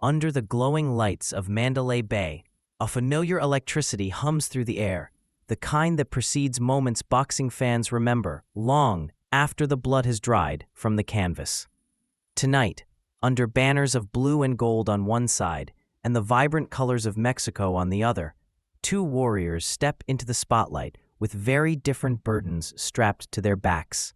Under the glowing lights of Mandalay Bay, a familiar electricity hums through the air, the kind that precedes moments boxing fans remember long after the blood has dried from the canvas. Tonight, under banners of blue and gold on one side and the vibrant colors of Mexico on the other, two warriors step into the spotlight with very different burdens strapped to their backs.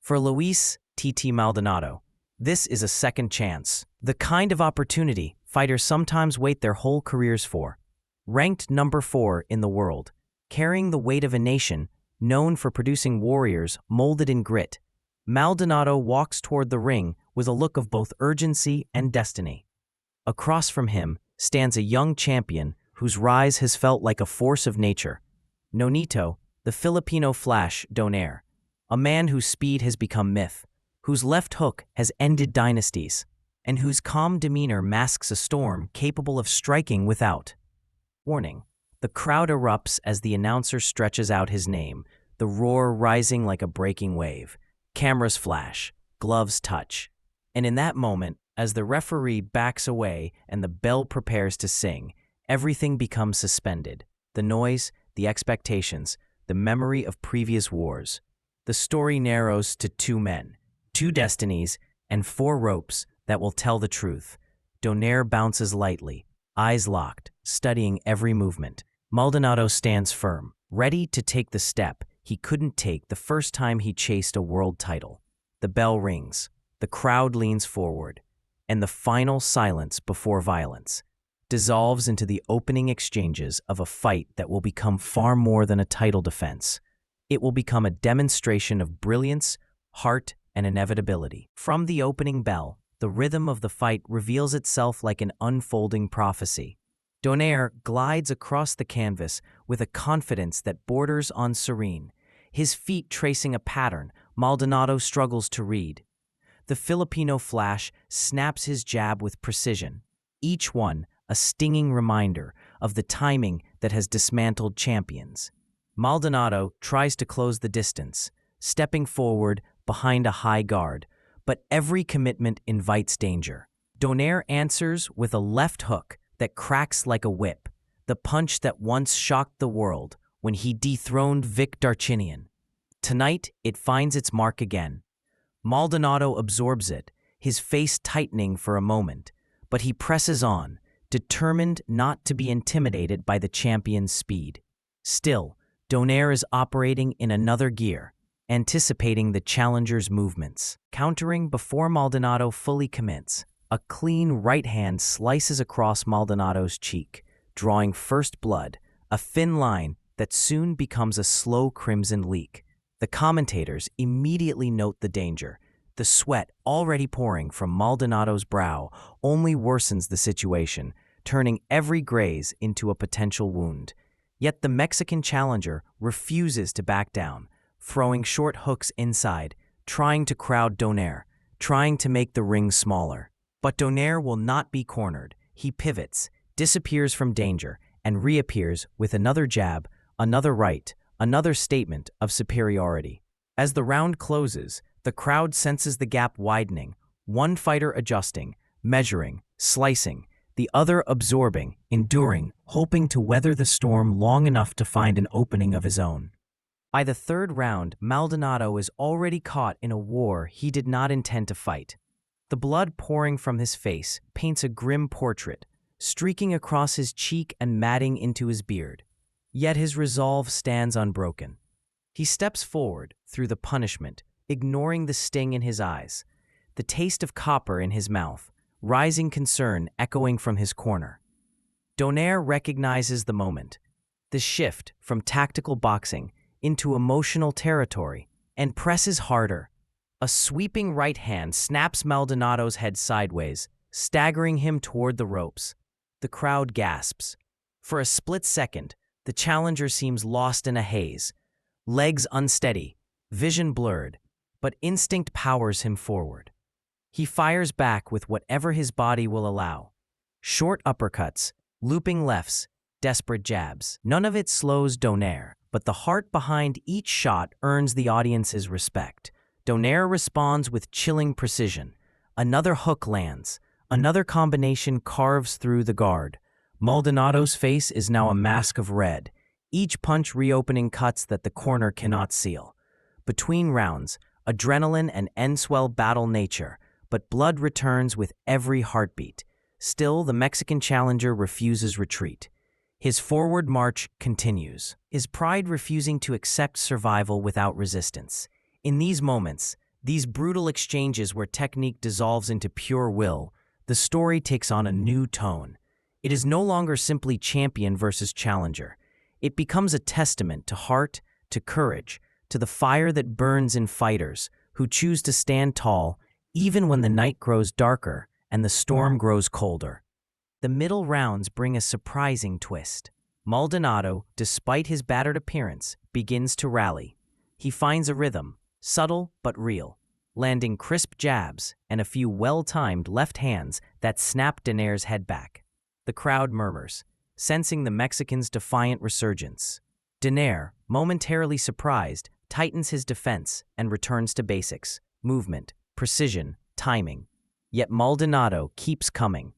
For Luis Maldonado, this is a second chance, the kind of opportunity fighters sometimes wait their whole careers for. Ranked number 4 in the world, carrying the weight of a nation known for producing warriors molded in grit, Maldonado walks toward the ring with a look of both urgency and destiny. Across from him stands a young champion whose rise has felt like a force of nature. Nonito, the Filipino Flash Donaire, a man whose speed has become myth, whose left hook has ended dynasties, and whose calm demeanor masks a storm capable of striking without warning. The crowd erupts as the announcer stretches out his name, the roar rising like a breaking wave. Cameras flash, gloves touch. And in that moment, as the referee backs away and the bell prepares to sing, everything becomes suspended. The noise, the expectations, the memory of previous wars. The story narrows to 2 men, 2 destinies, and 4 ropes that will tell the truth. Donaire bounces lightly, eyes locked, studying every movement. Maldonado stands firm, ready to take the step he couldn't take the first time he chased a world title. The bell rings, the crowd leans forward, and the final silence before violence dissolves into the opening exchanges of a fight that will become far more than a title defense. It will become a demonstration of brilliance, heart, and inevitability. From the opening bell, the rhythm of the fight reveals itself like an unfolding prophecy. Donaire glides across the canvas with a confidence that borders on serene, his feet tracing a pattern Maldonado struggles to read. The Filipino Flash snaps his jab with precision, each one a stinging reminder of the timing that has dismantled champions. Maldonado tries to close the distance, stepping forward behind a high guard, but every commitment invites danger. Donaire answers with a left hook that cracks like a whip, the punch that once shocked the world when he dethroned Vic Darchinyan. Tonight, it finds its mark again. Maldonado absorbs it, his face tightening for a moment, but he presses on, determined not to be intimidated by the champion's speed. Still, Donaire is operating in another gear, anticipating the challenger's movements. Countering before Maldonado fully commits, a clean right hand slices across Maldonado's cheek, drawing first blood, a thin line that soon becomes a slow crimson leak. The commentators immediately note the danger. The sweat already pouring from Maldonado's brow only worsens the situation, turning every graze into a potential wound. Yet the Mexican challenger refuses to back down, throwing short hooks inside, trying to crowd Donaire, trying to make the ring smaller. But Donaire will not be cornered. He pivots, disappears from danger, and reappears with another jab, another right, another statement of superiority. As the round closes, the crowd senses the gap widening, one fighter adjusting, measuring, slicing, the other absorbing, enduring, hoping to weather the storm long enough to find an opening of his own. By the 3rd round, Maldonado is already caught in a war he did not intend to fight. The blood pouring from his face paints a grim portrait, streaking across his cheek and matting into his beard. Yet his resolve stands unbroken. He steps forward through the punishment, ignoring the sting in his eyes, the taste of copper in his mouth, rising concern echoing from his corner. Donaire recognizes the moment, the shift from tactical boxing into emotional territory, and presses harder. A sweeping right hand snaps Maldonado's head sideways, staggering him toward the ropes. The crowd gasps. For a split second, the challenger seems lost in a haze, legs unsteady, vision blurred, but instinct powers him forward. He fires back with whatever his body will allow. Short uppercuts, looping lefts, desperate jabs. None of it slows Donaire, but the heart behind each shot earns the audience's respect. Donaire responds with chilling precision. Another hook lands, Another combination carves through the guard. Maldonado's face is now a mask of red, each punch reopening cuts that the corner cannot seal. Between rounds, adrenaline and end-swell battle nature, but blood returns with every heartbeat. Still, the Mexican challenger refuses retreat. His forward march continues, his pride refusing to accept survival without resistance. In these moments, these brutal exchanges where technique dissolves into pure will, the story takes on a new tone. It is no longer simply champion versus challenger. It becomes a testament to heart, to courage, to the fire that burns in fighters who choose to stand tall even when the night grows darker and the storm grows colder. The middle rounds bring a surprising twist. Maldonado, despite his battered appearance, begins to rally. He finds a rhythm, subtle but real, landing crisp jabs and a few well-timed left hands that snap Donaire's head back. The crowd murmurs, sensing the Mexican's defiant resurgence. Donaire, momentarily surprised, tightens his defense and returns to basics: movement, precision, timing. Yet Maldonado keeps coming.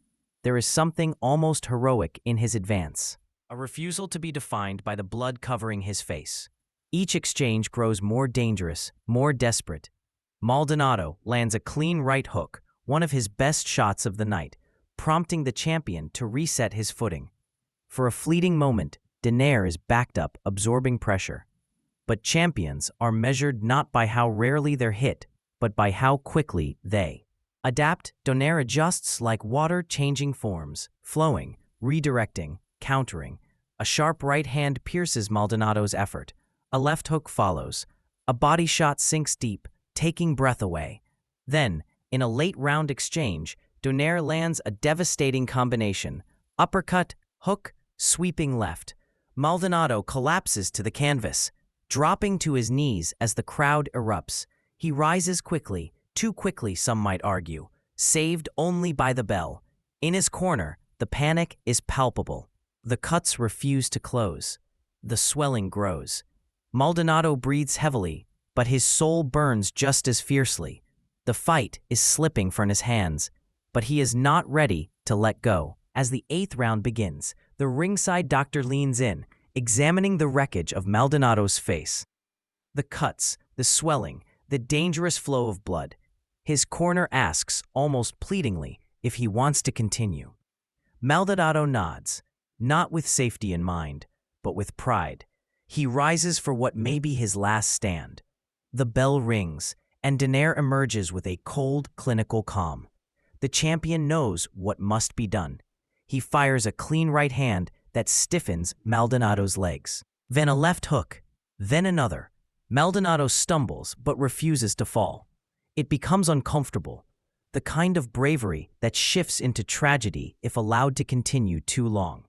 There is something almost heroic in his advance, a refusal to be defined by the blood covering his face. Each exchange grows more dangerous, more desperate. Maldonado lands a clean right hook, one of his best shots of the night, prompting the champion to reset his footing. For a fleeting moment, Donaire is backed up, absorbing pressure. But champions are measured not by how rarely they're hit, but by how quickly they adapt. Donaire adjusts like water changing forms, flowing, redirecting, countering. A sharp right hand pierces Maldonado's effort. A left hook follows. A body shot sinks deep, taking breath away. Then, in a late round exchange, Donaire lands a devastating combination: uppercut, hook, sweeping left. Maldonado collapses to the canvas, dropping to his knees as the crowd erupts. He rises quickly, too quickly some might argue, saved only by the bell. In his corner, the panic is palpable. The cuts refuse to close. The swelling grows. Maldonado breathes heavily, but his soul burns just as fiercely. The fight is slipping from his hands, but he is not ready to let go. As the 8th round begins, the ringside doctor leans in, examining the wreckage of Maldonado's face. The cuts, the swelling, the dangerous flow of blood. His corner asks, almost pleadingly, if he wants to continue. Maldonado nods, not with safety in mind, but with pride. He rises for what may be his last stand. The bell rings, and Donaire emerges with a cold, clinical calm. The champion knows what must be done. He fires a clean right hand that stiffens Maldonado's legs. Then a left hook, then another. Maldonado stumbles but refuses to fall. It becomes uncomfortable, the kind of bravery that shifts into tragedy if allowed to continue too long.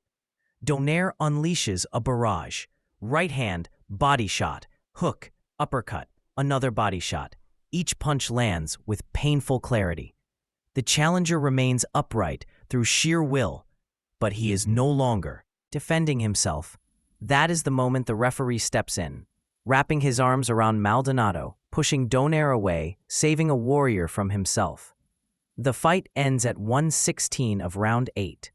Donaire unleashes a barrage. Right hand, body shot, hook, uppercut, another body shot. Each punch lands with painful clarity. The challenger remains upright through sheer will, but he is no longer defending himself. That is the moment the referee steps in, wrapping his arms around Maldonado, pushing Donaire away, saving a warrior from himself. The fight ends at 1:16 of round 8.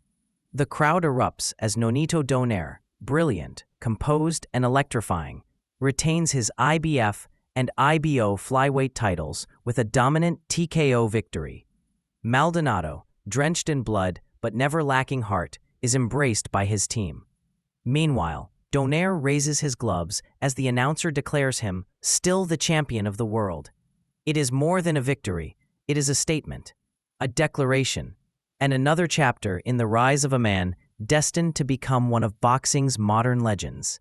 The crowd erupts as Nonito Donaire, brilliant, composed, and electrifying, retains his IBF and IBO flyweight titles with a dominant TKO victory. Maldonado, drenched in blood but never lacking heart, is embraced by his team. Meanwhile, Donaire raises his gloves as the announcer declares him still the champion of the world. It is more than a victory, it is a statement, a declaration, and another chapter in the rise of a man destined to become one of boxing's modern legends.